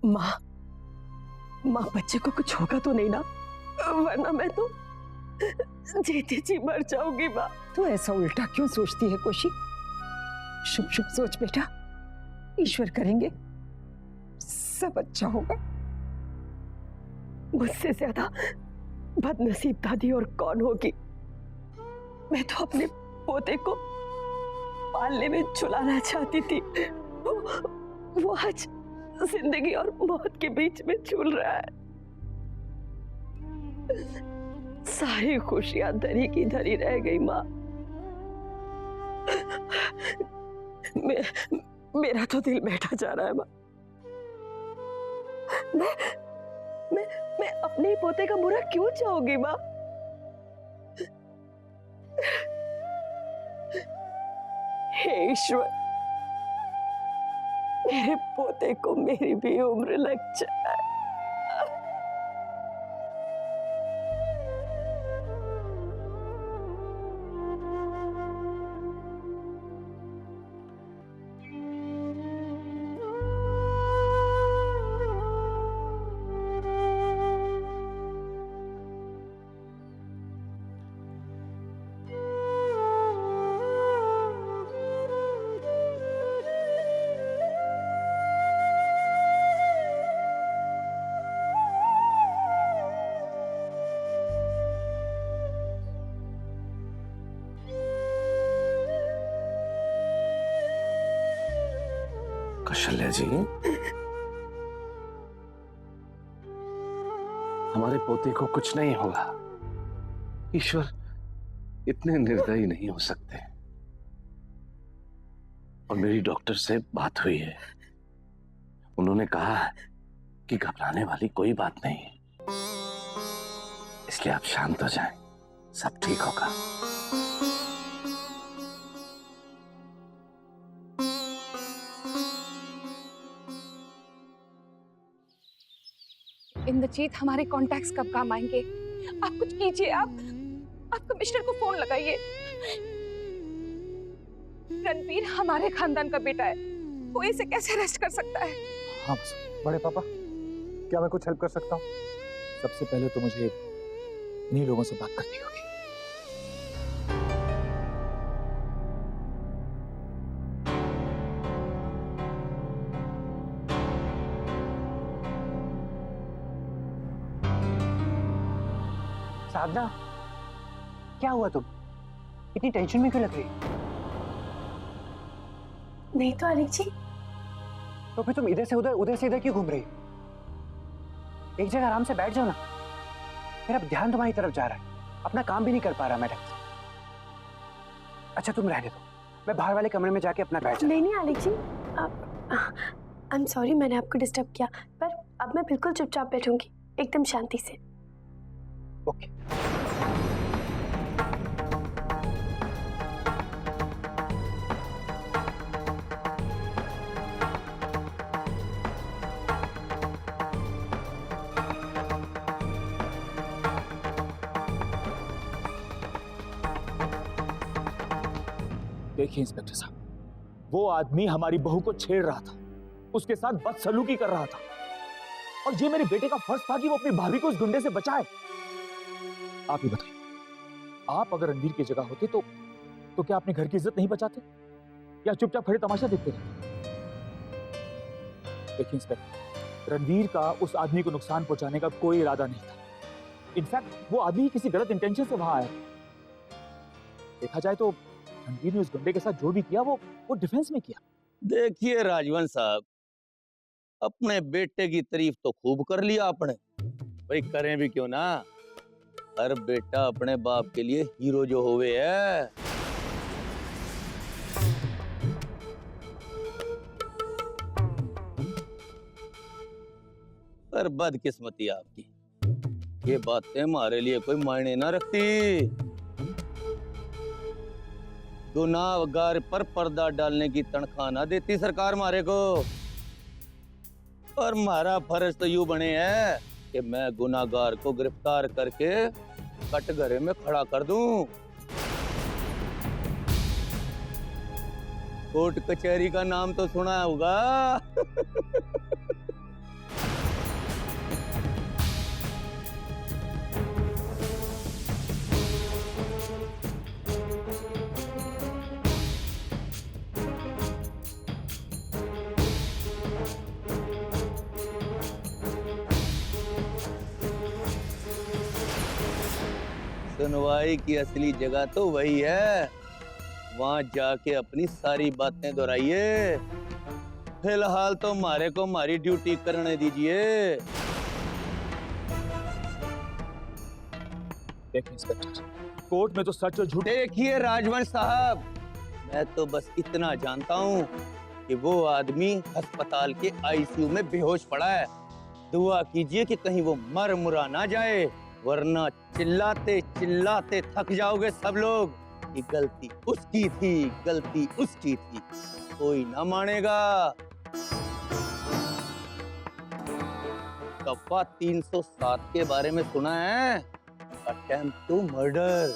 माँ, माँ बच्चे को कुछ होगा तो नहीं ना, वरना मैं तो जीती जी मर जाऊंगी माँ। तू ऐसा उल्टा क्यों सोचती है कोशी? शुभ शुभ सोच बेटा, ईश्वर करेंगे सब अच्छा होगा। मुझसे ज्यादा बदनसीब दादी और कौन होगी। मैं तो अपने पोते को पालने में झुलाना चाहती थी, वो आज जिंदगी और मौत के बीच में झूल रहा है। सारी खुशियां धरी की धरी रह गई माँ। मेरा तो दिल बैठा जा रहा है माँ। मैं अपने ही पोते का बुरा क्यों चाहूंगी माँ? हे ईश्वर, मेरे पोते को मेरी भी उम्र लग जाए। कौशल्या जी, हमारे पोते को कुछ नहीं होगा। ईश्वर इतने निर्दयी नहीं हो सकते। और मेरी डॉक्टर से बात हुई है, उन्होंने कहा है कि घबराने वाली कोई बात नहीं है, इसलिए आप शांत हो जाएं, सब ठीक होगा। इंद्रजीत, हमारे कॉन्टैक्ट्स कब काम आएंगे? आप कुछ कीजिए। आप कमिश्नर को फोन लगाइए। रणवीर हमारे खानदान का बेटा है, वो इसे कैसे अरेस्ट कर सकता है? हाँ बड़े पापा, क्या मैं कुछ हेल्प कर सकता हूँ? सबसे पहले तो मुझे इन्हीं लोगों से बात करनी होगी। साधना, क्या हुआ? तुम इतनी टेंशन में क्यों लग रही? नहीं तो आलिक जी। तो फिर तुम इधर से इधर क्यों घूम रही? एक जगह आराम से बैठ जाओ ना। मेरा ध्यान तुम्हारी तरफ जा रहा है, अपना काम भी नहीं कर पा रहा मैं ढंग से। अच्छा तुम रहने दो, मैं बाहर वाले कमरे में जाके अपना बैठ जाऊं। नहीं आलिक जी, आई एम सॉरी मैंने आपको डिस्टर्ब किया, पर अब मैं बिल्कुल चुपचाप बैठूंगी, एकदम शांति से। ओके। देखिए इंस्पेक्टर साहब, वो आदमी हमारी बहू को छेड़ रहा था, उसके साथ बदसलूकी कर रहा था, और ये मेरे बेटे का फर्ज था कि वो अपनी भाभी को उस गुंडे से बचाए। आप ही बताइए, आप अगर रणवीर की जगह होते तो क्या अपने घर की इज्जत नहीं बचाते, या चुपचाप खड़े तमाशा देखते रहते? देखिए इंस्पेक्टर, रणवीर का उस आदमी को नुकसान पहुंचाने का कोई इरादा नहीं था। इनफैक्ट वो आदमी किसी गलत इंटेंशन से वहां आया। देखा जाए तो रणवीर ने उस गुंडे के साथ जो भी किया वो डिफेंस में किया। देखिए राजवंश साहब, अपने बेटे की तारीफ तो खूब कर लिया आपने, भाई करें भी क्यों ना। हर बेटा अपने बाप के लिए हीरो जो होवे है। पर बदकिस्मती आपकी, ये बातें हमारे लिए कोई मायने ना रखती। गुनाहगार पर पर्दा डालने की तनख्वाह ना देती सरकार मारे को। और हमारा फर्ज तो यूं बने है कि मैं गुनाहगार को गिरफ्तार करके कटघरे में खड़ा कर दूं। कोर्ट कचहरी का नाम तो सुना होगा। सुनवाई की असली जगह तो वही है, वहां जाके अपनी सारी बातें दोहराइए। फिलहाल तो मारे को हमारी ड्यूटी करने दीजिए। देखिए इंस्पेक्टर, कोर्ट में तो सच और झूठ। देखिए राजवंश साहब, मैं तो बस इतना जानता हूँ कि वो आदमी अस्पताल के आईसीयू में बेहोश पड़ा है। दुआ कीजिए कि कहीं वो मर मुरा ना जाए, वरना चिल्लाते चिल्लाते थक जाओगे सब लोग कि गलती उसकी थी, गलती उसकी थी। कोई ना मानेगा। दफा 307 के बारे में सुना है? Attempt to murder.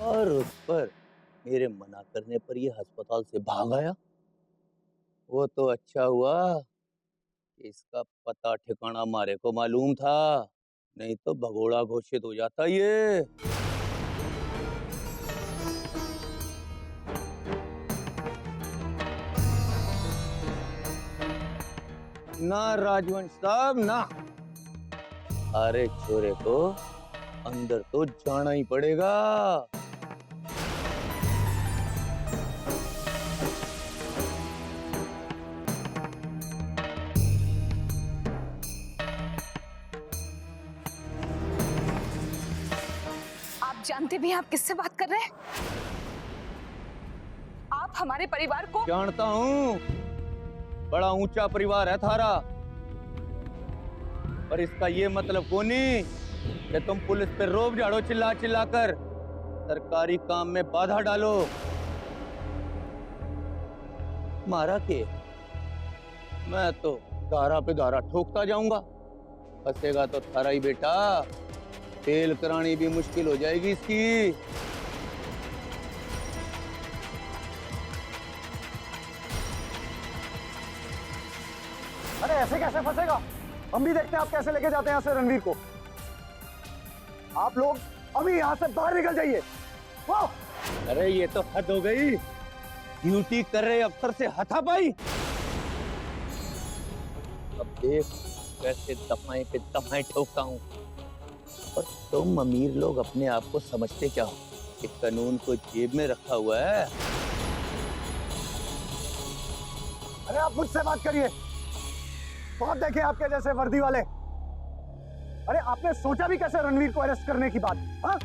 और उस पर मेरे मना करने पर ये अस्पताल से भाग आया। वो तो अच्छा हुआ इसका पता ठिकाना मारे को मालूम था, नहीं तो भगोड़ा घोषित हो जाता ये। ना राजवंश साहब ना, अरे छोरे को अंदर तो जाना ही पड़ेगा। जानते भी हैं आप किससे बात कर रहे हैं? आप हमारे परिवार को। जानता हूँ, बड़ा ऊंचा परिवार है थारा, पर इसका ये मतलब को नहीं कि तुम पुलिस पे रोब झाड़ो चिल्ला चिल्ला कर, सरकारी काम में बाधा डालो। मारा के मैं तो धारा पे धारा ठोकता जाऊंगा। फंसेगा तो थारा ही बेटा, फेल करानी भी मुश्किल हो जाएगी इसकी। अरे ऐसे कैसे फंसेगा? हम भी देखते हैं आप कैसे लेके जाते हैं यहाँ से रणवीर को। आप लोग अभी यहाँ से बाहर निकल जाइए। अरे ये तो हद हो गई, ड्यूटी कर रहे अफसर से हाथापाई। अब देख कैसे दफाएं पे दफाएं ठोकता हूँ। और तुम अमीर लोग अपने आप को समझते क्या हो कि कानून को जेब में रखा हुआ है? अरे आप मुझसे बात करिए, बहुत देखे आपके जैसे वर्दी वाले। अरे आपने सोचा भी कैसे रणवीर को अरेस्ट करने की बात? हाँ?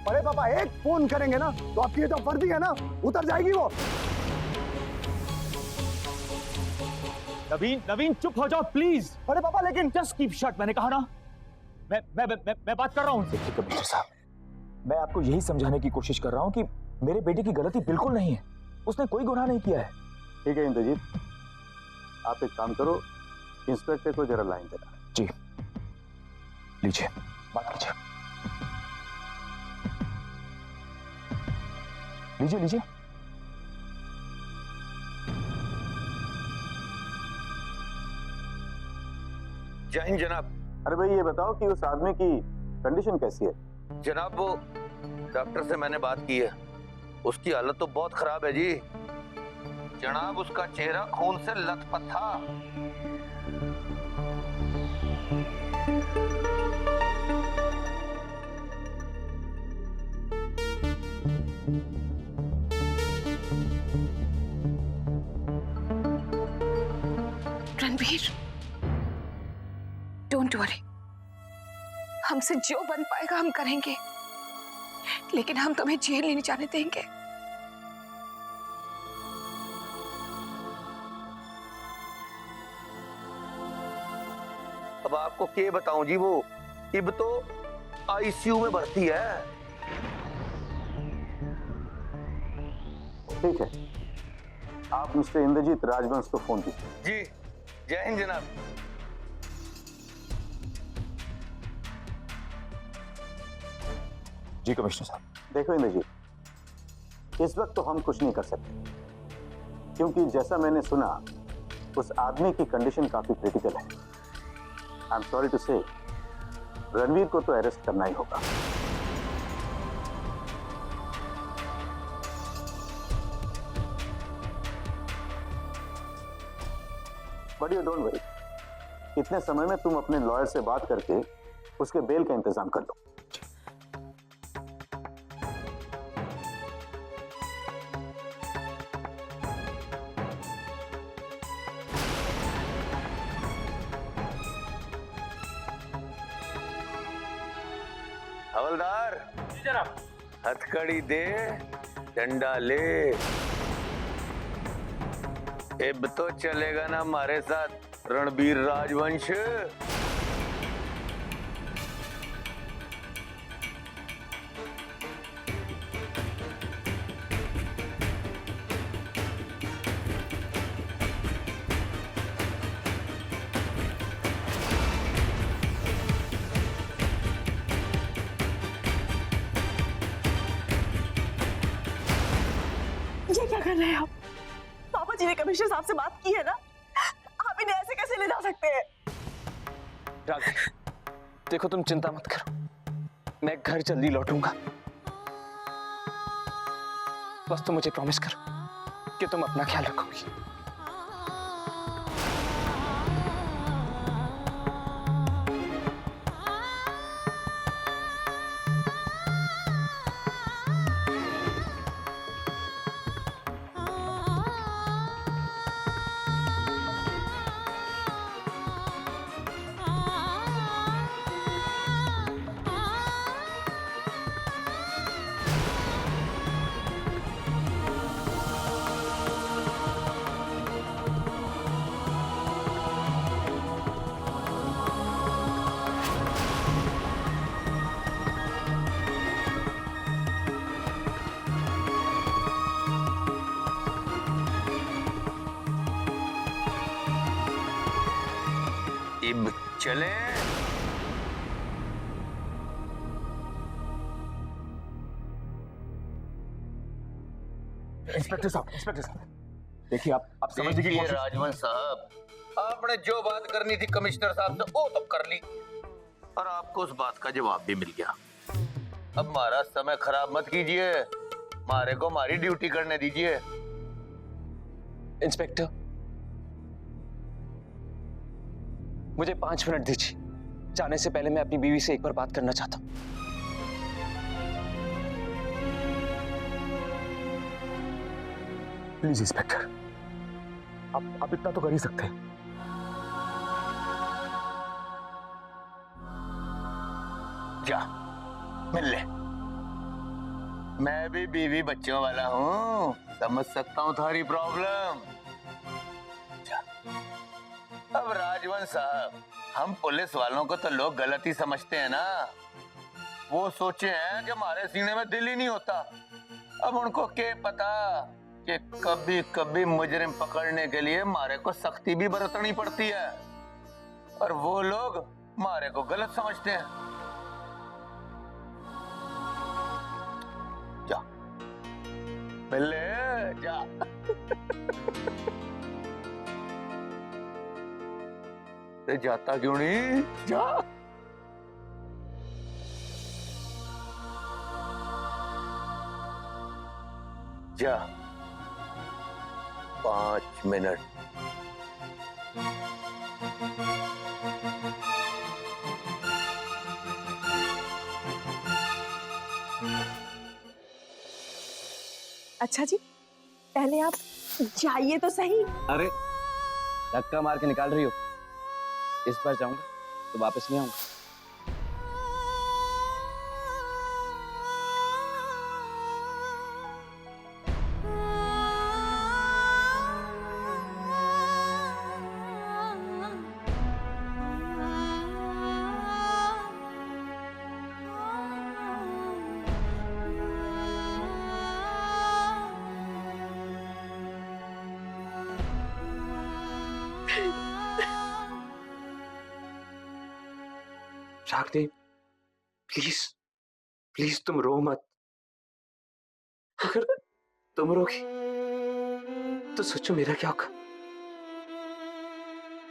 बड़े पापा एक फोन करेंगे ना तो आपकी ये जो वर्दी है ना उतर जाएगी वो। नवीन चुप हो जाओ प्लीज। बड़े पापा लेकिन जस्ट कीप शट, मैंने कहा ना। मैं बात कर रहा हूं उनसे। कमिश्नर साहब, मैं आपको यही समझाने की कोशिश कर रहा हूं कि मेरे बेटे की गलती बिल्कुल नहीं है, उसने कोई गुनाह नहीं किया है। ठीक है इंद्रजीत, आप एक काम करो, इंस्पेक्टर को जरा लाइन देना। जी लीजिए, बात कीजिए। लीजिए। जय हिंद जनाब। अरे भाई ये बताओ कि उस आदमी की कंडीशन कैसी है? जनाब वो डॉक्टर से मैंने बात की है, उसकी हालत तो बहुत खराब है जी। जनाब उसका चेहरा खून से लथपथ था। रणवीर, डोंट वरी, हमसे जो बन पाएगा हम करेंगे, लेकिन हम तुम्हें जेल नहीं जाने देंगे। अब आपको क्या बताऊं जी, वो इब तो आईसीयू में भर्ती है। ठीक है, आप मिस्टर इंद्रजीत राजवंश को फोन कीजिए। जी जय हिंद जनाब। जी कमिश्नर साहब। देखो इंद्रजीत, इस वक्त तो हम कुछ नहीं कर सकते, क्योंकि जैसा मैंने सुना उस आदमी की कंडीशन काफी क्रिटिकल है। आई एम सॉरी टू से, रणवीर को तो अरेस्ट करना ही होगा। बट यू डोंट वरी, इतने समय में तुम अपने लॉयर से बात करके उसके बेल का इंतजाम कर लो। हवलदार जनाब, हथकड़ी दे, डंडा ले। अब तो चलेगा ना हमारे साथ रणबीर राजवंश? ये क्या कर रहे हैं आप? पापा जी ने कमिश्नर साहब से बात की है ना, आप इन्हें ऐसे कैसे ले जा सकते हैं? राखी, देखो तुम चिंता मत करो, मैं घर जल्दी लौटूंगा। बस तुम मुझे प्रॉमिस करो कि तुम अपना ख्याल रखोगी। अब चले। इंस्पेक्टर साहब, देखिए आप समझने की कोशिश। राजवंश साहब, आपने जो बात करनी थी कमिश्नर साहब से वो तो कर ली, और आपको उस बात का जवाब भी मिल गया। अब हमारा समय खराब मत कीजिए, हमारे को हमारी ड्यूटी करने दीजिए। इंस्पेक्टर, मुझे 5 मिनट दीजिए, जाने से पहले मैं अपनी बीवी से एक बार बात करना चाहता हूं। प्लीज इंस्पेक्टर, आप इतना तो कर ही सकते हैं। जा मिल ले, मैं भी बीवी बच्चों वाला हूँ, समझ सकता हूँ थारी प्रॉब्लम। जा। अब राजवंश साहब, हम पुलिस वालों को तो लोग गलत ही समझते हैं ना, वो सोचे हैं कि हमारे सीने में दिल ही नहीं होता। अब उनको क्या पता कि कभी कभी मुजरिम पकड़ने के लिए हमारे को सख्ती भी बरतनी पड़ती है, और वो लोग हमारे को गलत समझते हैं। जा मिल ले, जा। ते जाता क्यों नहीं? जा। जा। 5 मिनट। अच्छा जी, पहले आप जाइए तो सही। अरे धक्का मार के निकाल रही हो? इस बार जाऊंगा तो वापस नहीं आऊंगा। रागदेव, प्लीज प्लीज तुम रो मत। अगर तुम रोगी तो सोचो मेरा क्या होगा।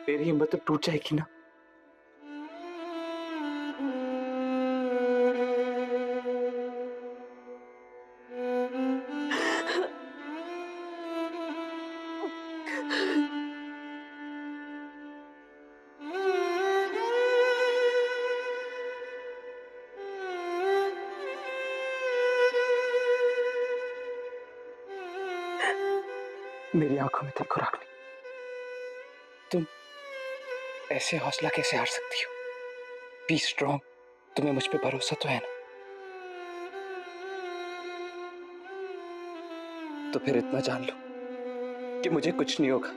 मेरी हिम्मत तो टूट जाएगी ना। मेरी आंखों में देखो रागनी, तुम ऐसे हौसला कैसे हार सकती हो? बी स्ट्रॉन्ग, तुम्हें मुझ पे भरोसा तो है ना? तो फिर इतना जान लो कि मुझे कुछ नहीं होगा,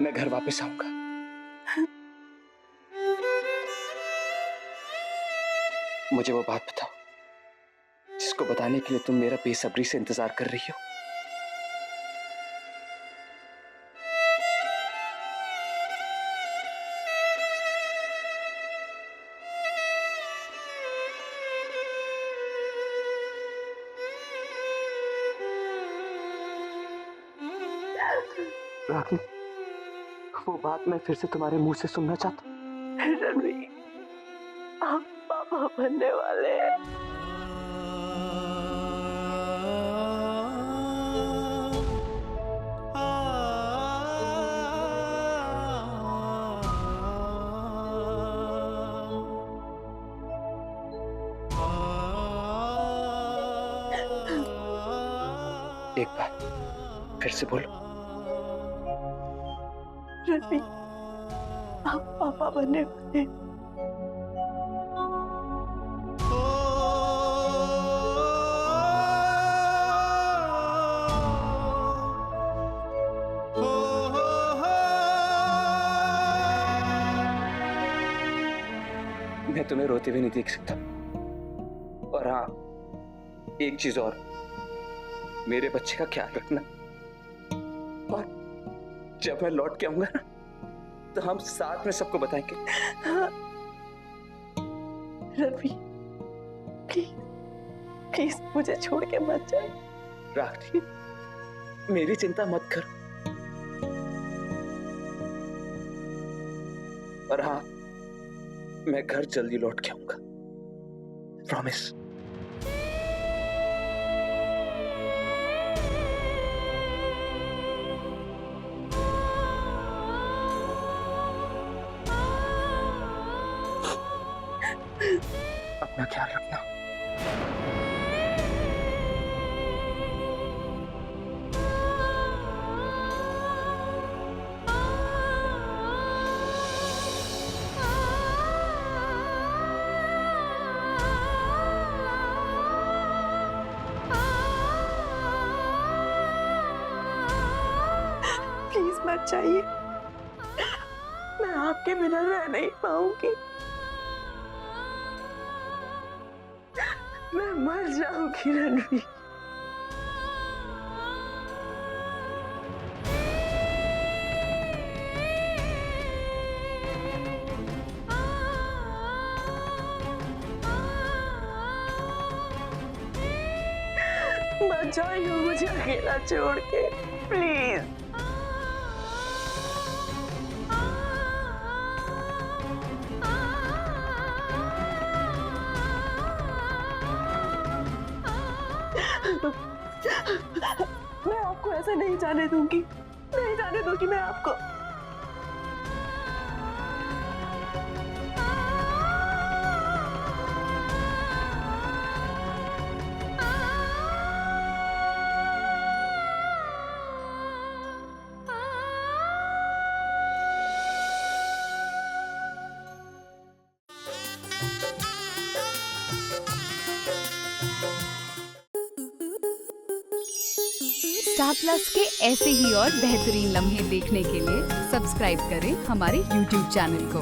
मैं घर वापस आऊंगा। मुझे वो बात बताओ जिसको बताने के लिए तुम मेरा बेसब्री से इंतजार कर रही हो। राखी, वो बात मैं फिर से तुम्हारे मुंह से सुनना चाहता हूँ। रणवीर, आप पापा बनने वाले हैं। एक बार फिर से बोलो। रणवीर, आप पापा बनने वाले हैं। मैं तुम्हें रोते हुए नहीं देख सकता। और हाँ, एक चीज और, मेरे बच्चे का ख्याल रखना। और जब मैं लौट के आऊंगा ना, तो हम साथ में सबको बताएंगे। रणवीर, प्लीज प्लीज मुझे छोड़ के मत जाओ। राखी, मेरी चिंता मत करो। और हाँ, मैं घर जल्दी लौट के आऊंगा, प्रॉमिस। अपना ख्याल रखना। प्लीज मत जाइए, मैं आपके बिना रह नहीं पाऊंगी। मैं मर जाऊंगी रणवीर। मत जाइए मुझे अकेला छोड़ के, प्लीज। मैं आपको ऐसा नहीं जाने दूंगी, नहीं जाने दूंगी मैं आपको। स्टार प्लस के ऐसे ही और बेहतरीन लम्हे देखने के लिए सब्सक्राइब करें हमारे YouTube चैनल को।